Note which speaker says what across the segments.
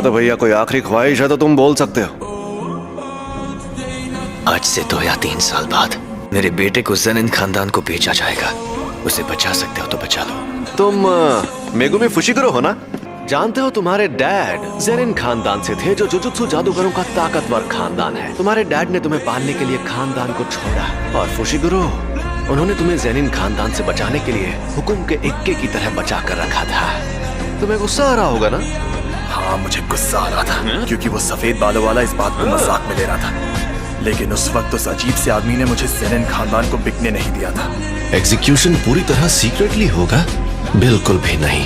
Speaker 1: हाँ तो भैया कोई आखिरी ख्वाहिश है तो तुम बोल सकते हो।
Speaker 2: आज से 2 या 3 साल बाद मेरे बेटे को ज़ेनिन खानदान को बेचा जाएगा। उसे बचा सकते हो तो बचा लो।
Speaker 1: तुम मेगुमी फुशिगुरो हो ना? जानते हो तुम्हारे डैड ज़ेनिन खानदान से थे, जो जुजुत्सु जादूगरों का ताकतवर खानदान है। तुम्हारे डैड ने तुम्हें पालने के लिए खानदान को छोड़ा, और फुशिगुरो उन्होंने तुम्हें ज़ेनिन खानदान से बचाने के लिए हुकुम के इक्के की तरह बचा कर रखा था। तुम्हें गुस्सा आ रहा होगा ना?
Speaker 3: हाँ, मुझे गुस्सा आ रहा था क्योंकि वो सफेद बालों वाला इस बात को मजाक में ले रहा था। लेकिन उस वक्त उस अजीब से आदमी ने मुझे ज़ेनिन खानदान को बिकने नहीं दिया था।
Speaker 4: एग्जीक्यूशन पूरी तरह सीक्रेटली होगा? बिल्कुल भी नहीं।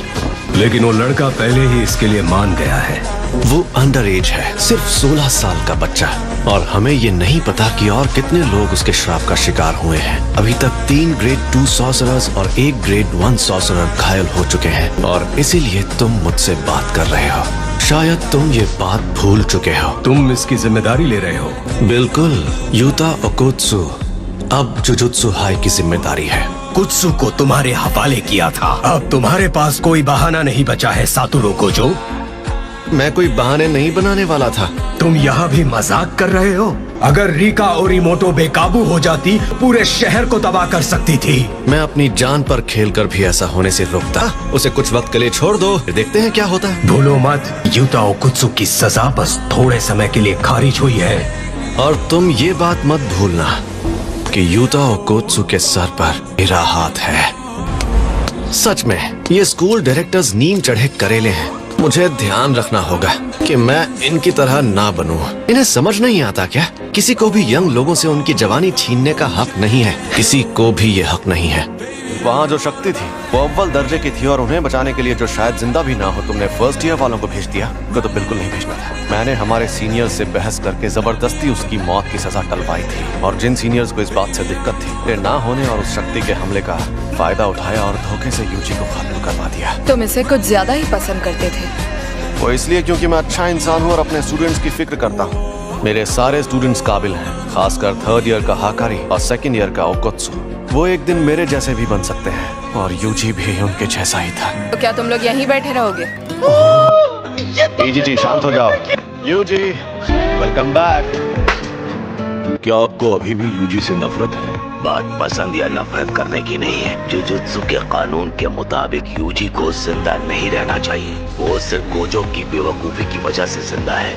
Speaker 5: लेकिन वो लड़का पहले ही इसके लिए मान गया है।
Speaker 4: वो अंडर एज है, सिर्फ 16 साल का बच्चा, और हमें ये नहीं पता कि और कितने लोग उसके श्राप का शिकार हुए हैं। अभी तक 3 ग्रेड 2 सॉर्सरर्स और 1 ग्रेड 1 सॉर्सरर घायल हो चुके हैं, और इसीलिए तुम मुझसे बात कर रहे हो। शायद तुम ये बात भूल चुके हो।
Speaker 5: तुम इसकी जिम्मेदारी ले रहे हो?
Speaker 4: बिल्कुल, यूता ओकोत्सु अब जुजुत्सु हाई की जिम्मेदारी है।
Speaker 5: कुत्सु को तुम्हारे हवाले किया था। अब तुम्हारे पास कोई बहाना नहीं बचा है सातोरू कोजो।
Speaker 4: मैं कोई बहाने नहीं बनाने वाला था।
Speaker 5: तुम यहाँ भी मजाक कर रहे हो? अगर रिका ओरिमोटो बेकाबू हो जाती, पूरे शहर को तबाह कर सकती थी।
Speaker 4: मैं अपनी जान पर खेलकर भी ऐसा होने से रोकता। उसे कुछ वक्त के लिए छोड़ दो, देखते हैं क्या होता है।
Speaker 5: भूलो मत, यूता ओकुत्सु की सजा बस थोड़े समय के लिए खारिज हुई है।
Speaker 4: और तुम ये बात मत भूलना कि यूता ओकोत्सु के सर पर मेरा हाथ है। सच में ये स्कूल डायरेक्टर्स नीम चढ़े करेले हैं। मुझे ध्यान रखना होगा कि मैं इनकी तरह ना बनूं। इन्हें समझ नहीं आता क्या? किसी को भी यंग लोगों से उनकी जवानी छीनने का हक नहीं है। किसी को भी ये हक नहीं है।
Speaker 1: वहाँ जो शक्ति थी वो अव्वल दर्जे की थी, और उन्हें बचाने के लिए जो शायद जिंदा भी ना हो, तुमने फर्स्ट ईयर वालों को भेज दिया। को तो बिल्कुल नहीं भेजना था। मैंने हमारे सीनियर्स से बहस करके जबरदस्ती उसकी मौत की सजा टलवाई थी, और जिन सीनियर्स को इस बात से दिक्कत थी, वे ना होने और उस शक्ति के हमले का फायदा उठाया और धोखे से यूजी को खत्म करवा दिया।
Speaker 6: तुम इसे कुछ ज्यादा ही पसंद करते थे।
Speaker 1: वो इसलिए क्योंकि मैं अच्छा इंसान हूँ और अपने स्टूडेंट्स की फिक्र करता हूँ। मेरे सारे स्टूडेंट्स काबिल हैं, खासकर 3rd ईयर का हाकारी और 2nd ईयर का ओकोत्सु। वो एक दिन मेरे जैसे भी बन सकते हैं, और यूजी भी उनके जैसा ही था।
Speaker 6: तो क्या तुम लोग यहीं बैठे रहोगे?
Speaker 1: जी शांत हो जाओ। UG welcome back.
Speaker 7: क्या आपको अभी भी यूजी से नफरत है? बात पसंद या नफरत करने की नहीं है। जुजुत्सु के कानून के मुताबिक यूजी को जिंदा नहीं रहना चाहिए। वो सिर्फ गोजो की बेवकूफी की वजह से जिंदा है।